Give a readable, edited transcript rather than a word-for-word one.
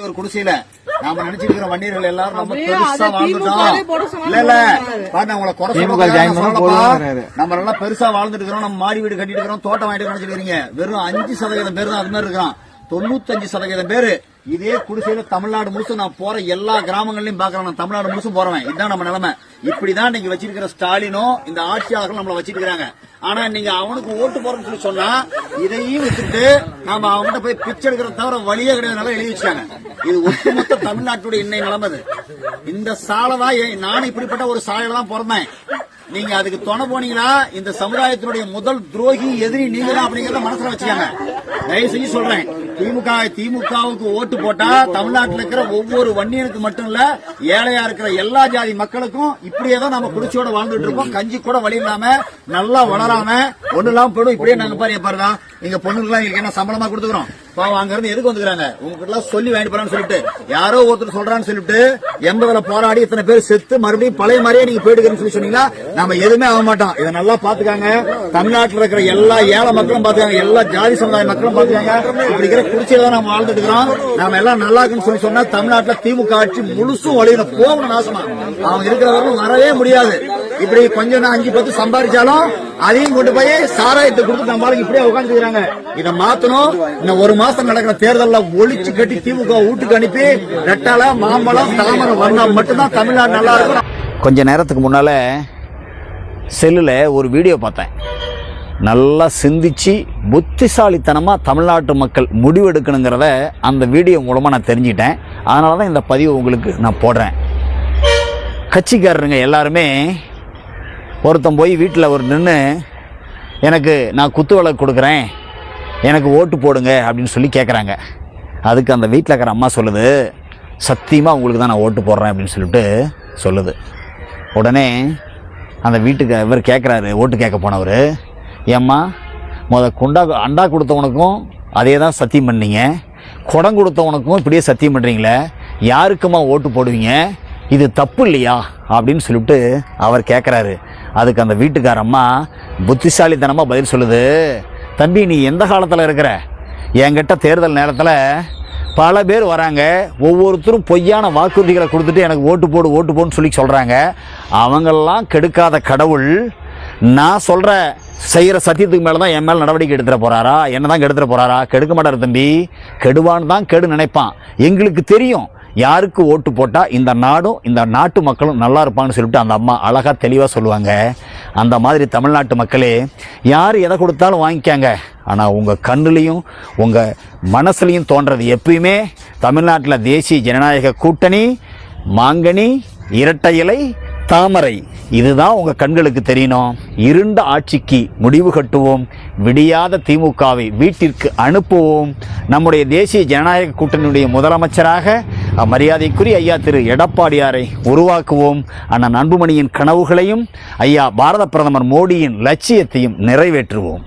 ஒரு குடிசையில நாம நினைச்சிருக்கிற வண்டியர்கள் எல்லாரும் நம்ம பெருசா வாழ்ந்துட்டோம். இல்ல பாருங்க உங்களை குறை சொல்ல நம்ம நல்லா பெருசா வாழ்ந்துட்டு இருக்கிறோம். நம்ம மாடி வீடு கட்டிட்டு இருக்கிறோம், தோட்டம் வாங்கிட்டு நினைச்சிருக்கீங்க. வெறும் 5% பேர் தான் அது மாதிரி இருக்கிறோம். 95% பேரு இதே குடிசையில தமிழ்நாடு முழுசும் நான் போற எல்லா கிராமங்களையும் பாக்குறேன். நான் தமிழ்நாடு முழுசும் போறேன். இதுதான் நம்ம நிலைமை. இப்படிதான் நீங்க வச்சிருக்கிற ஸ்டாலினும் இந்த ஆட்சியாளர்களும் நம்மள வச்சிருக்காங்க. ஆனா நீங்க அவனுக்கு ஓட்டு போறோம்னு சொல்லி சொன்னா இதையும் வச்சுட்டு நாம அவங்ககிட்ட போய் பிச்சை எடுக்கிறத தவிர வழியே கிடையாது எழுதி வச்சாங்க. இது ஒட்டுமொத்த தமிழ்நாட்டுடைய இன்னைய நிலைமை. இந்த சாலைதான் நானும் இப்படிப்பட்ட ஒரு சாலையில தான் பிறந்தேன். நீங்க அதுக்கு துணை போனீங்களா இந்த சமுதாயத்தினுடைய முதல் துரோகி எதிரி நீங்க தான் அப்படிங்கறத மனசுல வச்சுக்காங்க. தயவு செஞ்சு சொல்றேன், திமுகவுக்கு ஓட்டு போட்டா தமிழ்நாட்டில் இருக்கிற ஒவ்வொரு வன்னியனுக்கு மட்டும் இல்ல, ஏழையா இருக்கிற எல்லா ஜாதி மக்களுக்கும் இப்படியேதான் நம்ம குடிச்சோட வாழ்ந்துட்டு இருக்கோம். கஞ்சி கூட வழி இல்லாம நல்லா வளராம ஒண்ணு இல்லாம போயிடும். இப்படியே நாங்க பாருங்க எங்க பொண்ணுக்கு எங்களுக்கு என்ன சம்பளமா கொடுத்துக்கிறோம். பாவம் அங்க இருந்து எதுக்கு வந்துக்கிறாங்க உங்ககிட்ட எல்லாம் சொல்லி வாங்கிட்டு போறான்னு சொல்லிட்டு யாரோ ஒருத்தர் சொல்றான்னு சொல்லிட்டு 80ல போராடி இத்தனை பேர் செத்து மறுபடியும் பழைய மாதிரியே நீங்க போயிட்டு சொல்லி சொன்னீங்களா நம்ம எதுவுமே ஆக மாட்டோம். இதை நல்லா பாத்துக்காங்க. தமிழ்நாட்டில் இருக்கிற எல்லா ஏழை மக்களும் பாத்துக்காங்க, எல்லா ஜாதி சமுதாய மக்களும் பாத்துக்காங்க. இப்படி இருக்கிற குடிச்சையில தான் நம்ம வாழ்ந்துட்டு இருக்கிறோம். நாம எல்லாம் நல்லா இருக்குன்னு சொல்லி சொன்னா தமிழ்நாட்டில் திமுக ஆட்சி முழுசும் வழியில போகணும் நாசமா. அவங்க இருக்கிறவர்களும் வரவே முடியாது. இப்படி கொஞ்சம் 5-10 சம்பாதிச்சாலும் அதையும் கொண்டு போய் சாராயத்தை கொடுத்து நம்மளுக்கு இப்படியே உட்காந்துக்கிறாங்க. இதை மாத்தணும். இன்னும் ஒரு மாசம் நடக்கிற தேர்தலில் ஒழிச்சு கட்டி திமுக வீட்டுக்கு அனுப்பி ரெட்டால மாம்பழம் தாமரை வந்தா மட்டும்தான் தமிழ்நாடு நல்லா இருக்கும். கொஞ்ச நேரத்துக்கு முன்னால செல்லுல ஒரு வீடியோ பார்த்தேன். நல்லா சிந்திச்சு புத்திசாலித்தனமா தமிழ்நாட்டு மக்கள் முடிவெடுக்கணுங்கிறத அந்த வீடியோ மூலமா நான் தெரிஞ்சிட்டேன். அதனாலதான் இந்த பதிவு உங்களுக்கு நான் போடுறேன். கட்சிக்காரருங்க எல்லாருமே ஒருத்தன் போய் வீட்டில் ஒரு நின்று எனக்கு நான் குத்து விளக்கு கொடுக்குறேன், எனக்கு ஓட்டு போடுங்க அப்படின்னு சொல்லி கேட்குறாங்க. அதுக்கு அந்த வீட்டில் இருக்கிற அம்மா சொல்லுது, சத்தியமாக உங்களுக்கு தான் நான் ஓட்டு போடுறேன் அப்படின்னு சொல்லிட்டு சொல்லுது. உடனே அந்த வீட்டுக்கு இவர் கேட்குறாரு, ஓட்டு கேட்க போனவர், ஏம்மா அண்டா கொடுத்தவனுக்கும் அதே தான் சத்தியம் பண்ணீங்க, குடம் கொடுத்தவனுக்கும் இப்படியே சத்தியம் பண்ணுறீங்களே, யாருக்குமா ஓட்டு போடுவீங்க, இது தப்பு இல்லையா அப்படின்னு சொல்லிட்டு அவர் கேட்குறாரு. அதுக்கு அந்த வீட்டுக்காரம்மா புத்திசாலித்தனமாக பதில் சொல்லுது, தம்பி நீ எந்த காலத்தில் இருக்கிற, என்கிட்ட தேர்தல் நேரத்தில் பல பேர் வராங்க, ஒவ்வொருத்தரும் பொய்யான வாக்குறுதிகளை கொடுத்துட்டு எனக்கு ஓட்டு போடுன்னு சொல்லி சொல்கிறாங்க. அவங்களெல்லாம் கெடுக்காத கடவுள் நான் சொல்கிற செய்கிற சத்தியத்துக்கு மேலே தான் என் மேலே நடவடிக்கை எடுத்துகிற போகிறாரா, என்ன தான் கெடுத்துட போகிறாரா? கெடுக்க மாட்டார் தம்பி, கெடுவான்னு தான் கெடு நினைப்பான். எங்களுக்கு தெரியும் யாருக்கு ஓட்டு போட்டால் இந்த நாடும் இந்த நாட்டு மக்களும் நல்லா இருப்பான்னு சொல்லிட்டு அந்த அம்மா அழகாக தெளிவாக சொல்லுவாங்க. அந்த மாதிரி தமிழ்நாட்டு மக்களே யார் எதை கொடுத்தாலும் வாங்கிக்காங்க. ஆனால் உங்கள் கண்ணுலையும் உங்கள் மனசுலையும் தோன்றது எப்பயுமே தமிழ்நாட்டில் தேசிய ஜனநாயக கூட்டணி, மாங்கனி, இரட்டை இலை, தாமரை, இதுதான் உங்கள் கண்களுக்கு தெரியணும். இருண்ட ஆட்சிக்கு முடிவு கட்டுவோம், விடியாத திமுகவை வீட்டிற்கு அனுப்புவோம். நம்முடைய தேசிய ஜனநாயக கூட்டணியுடைய முதலமைச்சராக மரியாதைக்குரிய ஐயா திரு எடப்பாடியாரை உருவாக்குவோம். அண்ணன் அன்புமணியின் கனவுகளையும் ஐயா பாரத பிரதமர் மோடியின் லட்சியத்தையும் நிறைவேற்றுவோம்.